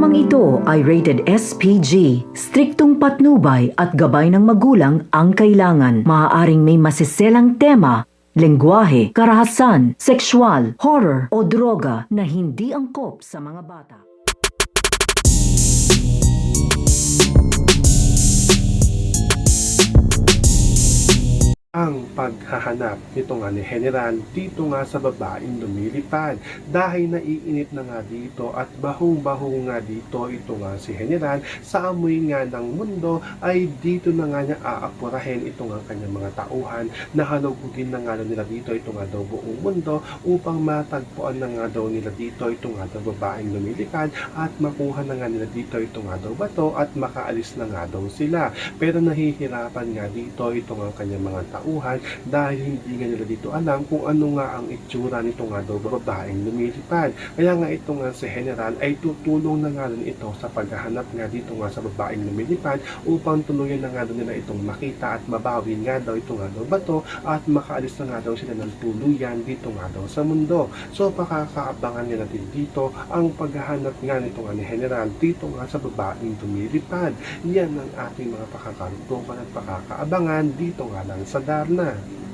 Programang ito ay rated SPG. Striktong patnubay at gabay ng magulang ang kailangan. Maaaring may masiselang tema, lengguwahe, karahasan, sexual, horror o droga na hindi angkop sa mga bata. Ang paghahanap nito nga ni General dito nga sa babaeng lumilipad dahil naiinit na nga dito at bahong-baho nga dito ito nga si General sa amoy nga ng mundo ay dito na nga niya aapurahin ito nga kanyang mga tauhan na halugugin na nga daw nila dito ito nga daw buong mundo upang matagpuan na nga daw nila dito ito nga daw babaeng lumilipad at makuha na nga nila dito ito nga daw bato at makaalis na nga daw sila. Pero nahihirapan nga dito ito nga kanyang mga tauhan dahil hindi nga nila dito alam kung ano nga ang itsura nito nga daw babaeng lumilipad. Kaya nga ito nga si General ay tutulong na nga rin ito sa paghahanap nga dito nga sa babaeng lumilipad upang tuluyan na nga daw nila itong makita at mabawi nga daw ito nga daw bato at makaalis na nga daw sila ng tuluyan dito nga daw sa mundo. So pakakaabangan nila din dito ang paghahanap nga nito nga ni General dito nga sa babaeng lumilipad. Yan ang ating mga pakakarutukan at pakakaabangan dito nga lang sa Darna.